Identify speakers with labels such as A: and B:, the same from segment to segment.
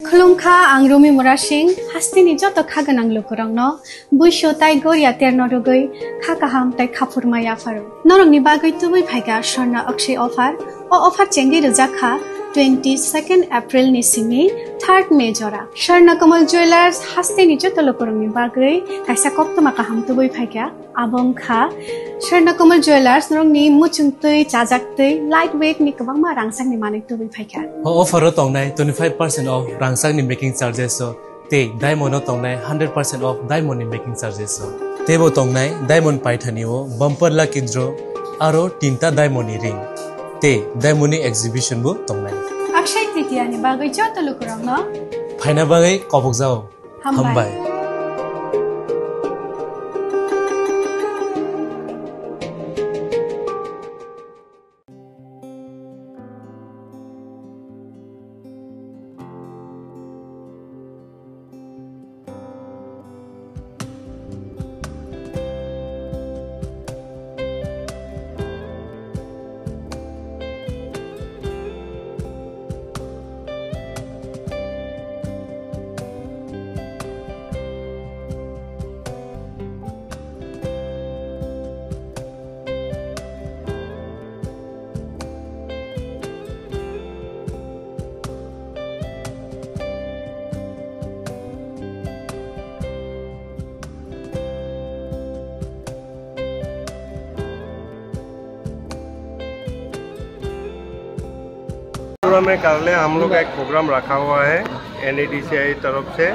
A: Khulumkha ang Rumi Murashing hastini joto khaganang lukurangno buisho tai goria ternodogoi khakaham tai khapurmaya faru norongni bagoi tubui phaiga Sharna Akshay offer o offer chengi rujakha 22nd April ni simi 3rd May jora Sharna Kamal Jewelers hastini joto lukurangni bagoi kaisa koptoma kaham tubui phaiga abongkha Sharna Kamal Jewelers norongni muchungtui chajaktui lightweight ni kabangma rangsangni manik tubui phaiga
B: offer tongnai 25% off rangsang ni making charges so te diamond tongnai 100% off diamond ni making charges so tebo tongnai diamond paithani o bumper la kindro aro tinta diamond ni ring te diamond ni exhibition bu tongnai
A: Akshay Tritiya ni bagoi joto lukurangno
B: phaina bagai kobokjao hambai
C: में करले हम लोग एक programme रखा हुआ है NADCI तरफ से।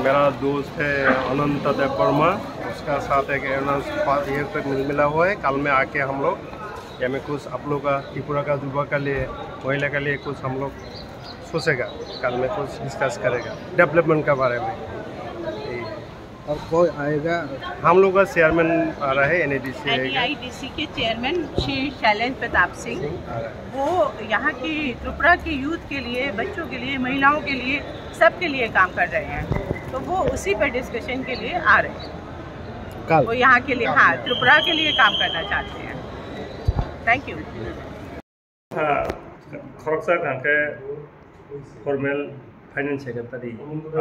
C: मेरा दोस्त है अनंत देव वर्मा, उसका साथ एक मिला हुआ है। कल में आके हम लोग या में कुछ आप लोग का त्रिपुरा का युवा के लिए महिला के लिए कुछ हम लोग सोचेगा, कल में कुछ डिस्कस करेगा डेवलपमेंट के बारे में।
D: और कोई आएगा?
C: हम लोग का चेयरमैन आ रहा है
E: NAIDC के चेयरमैन श्री शैलेंद्र प्रताप सिंह। वो यहाँ की त्रिपुरा के यूथ के लिए, बच्चों के लिए, महिलाओं के लिए, सबके लिए काम कर रहे हैं। तो वो उसी पर डिस्कशन के लिए आ रहे हैं। वो यहाँ के लिए, हाँ, त्रिपुरा के लिए काम करना चाहते हैं। Thank you.
C: Former finance secretary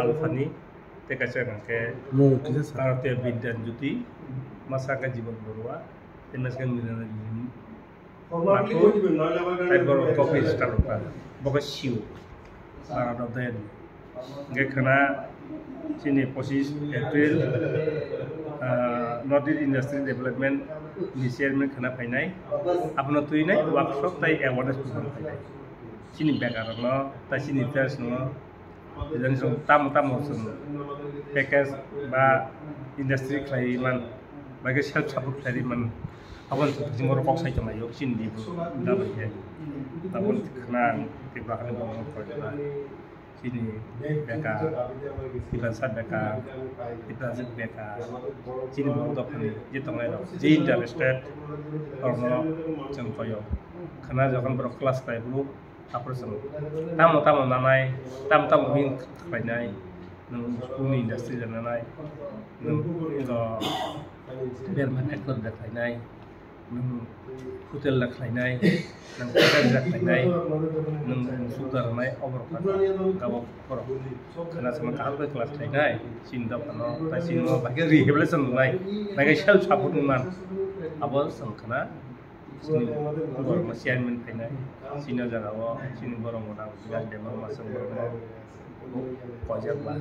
C: आलफानी तेकाचे के भारतीय विद्यान ज्योति मसाका जीवन बरुआ इनमें मिलना माको कॉफी स्टार का बगसियो भारत देन के खाना चिनी 25 अप्रैल नॉर्थ ईस्ट इंडस्ट्री डेवलपमेंट नि चेयरमैन खाना फाइनाय आपन तुइनाय वर्कशॉप ताई अवेयरनेस प्रोग्राम फाइनाय चिनी बेकार न ताई चिनी फेस न dan sung tam sung package ba industry klaiman bagi self support klaiman awan jingor kok sai jama yok sin di da ba ye tabun khanan ti ba kan ba ko da sini beka kita sad beka kita zit beka sini ba do khani je tongai do je interested or no jang payo khana jokan bro class pai bulu apa sih? Tamu nanai, tamu mungkin kainai, nung school industri dan nanai, nung itu berman ekor dah kainai, nung hotel dah kainai, nung hotel dah kainai, nung sugar nanai overkan, kau korok, karena sama kahal kelas kainai, cinta kano, tapi cinta bagi rehabilitation nanai, bagi self support nan, apa sangkana sini borong masian men penai sini jagawa sini borong orang gan demo masang borong pojok lah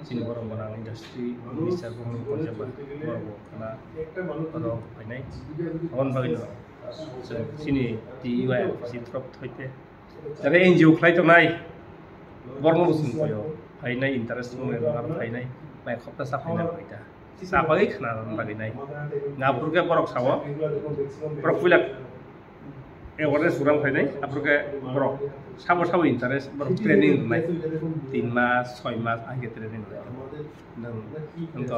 C: sini borong orang industri bisa borong pojok lah borong karena borong penai awan bagino sini di UI si trop thoite dari NGO klai to nai borong musim koyo penai interest mo ngar penai mai khopta sa penai baita sabai khana bagi nai ngapur ke borok sawo borok pilak awareness program khai nai apur ke borok sawo interest borok training nai 3 mas 6 mas age training nang to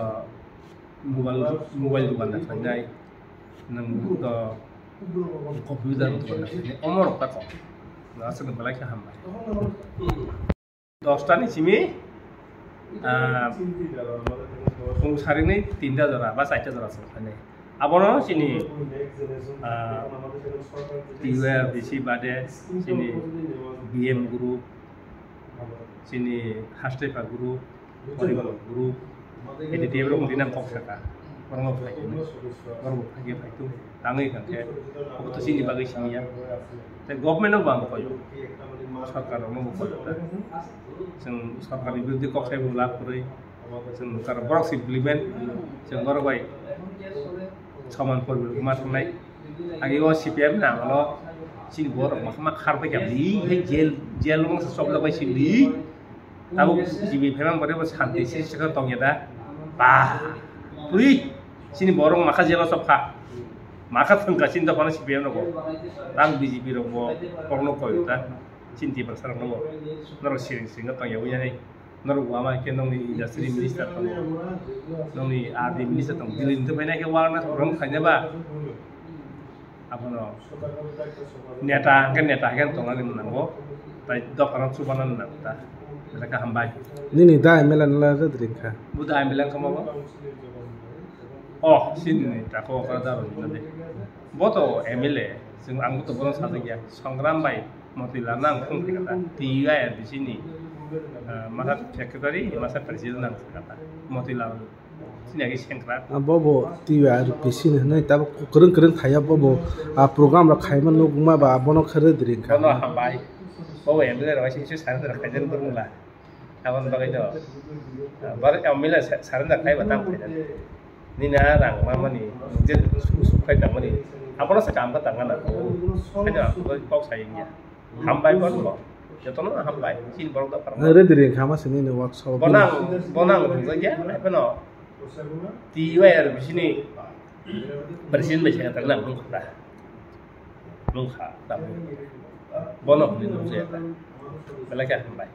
C: mobile dukan da khai nai nang to computer dukan da khai omor ka ko na asal balai ka hamba 10 ta ni simi hari ini tinda jora ba saita jora sane abono sini TUR BC bade sini BM group sini Hastrepa group, Origal group, ini dia belum dinam koksaka, orang mau pakai ini, orang mau pakai itu, tangi kan ke, aku tuh sini bagi sini ya, tapi government bang koyo, sarkar orang mau koyo, sing sarkar itu di koksa bulak puri, sing sarkar borok implement, sing borok baik, saman pur mas naik, agi gua CPM nah kalau sini borok mak harpa jadi, jail orang sesuatu apa sini. Tahu jibi memang pada pas hanti sih sekarang tongnya dah, puri sini borong maka jalan sopka, maka tengah cinta panas si biar nopo, tang biji biru nopo, porno kau itu, cinti bersarang nopo, nor sering tongnya punya nih, nor gua mah kenong ni industri minister tong, nong ni adi minister tong, bilin tu banyak ke warna orang kaya bah, apa no, neta kan tongan ni menanggo, tapi dok orang subanan nang ta. Mereka hambai.
D: Ini dah emalan lah tu drink.
C: Budak emalan kamu apa? Oh, sini tak kau kada baru nanti. Boto email, sing anggota bono satu ya. Sanggram baik, mau tilanang pun kata. Tiga ya di sini. Masa sekretari, masa presiden kata. Mau tilang. Sini lagi sengkrat.
D: Bobo tiga di sini. Nih tapi keren kaya bobo. Program lah kaya mana lu cuma bono keren drink.
C: Bono hambai. Bobo email orang sih saran terkajian bermula. Awan bagai itu, baru email saran terkait batang kajian. Ni narang mama ni, jadi sukai tangan ni. Apa nak sekam ke tangan aku? Hanya aku kau sayangnya. Hambai baru loh. Jatuh nama hambai. Sini baru tak pernah.
D: Ada drink kama sini ni workshop.
C: Bonang saja. Apa no? Tiwar di sini presiden macam terkenal mungkah, tapi bonok ni tu saya. Belajar hambai.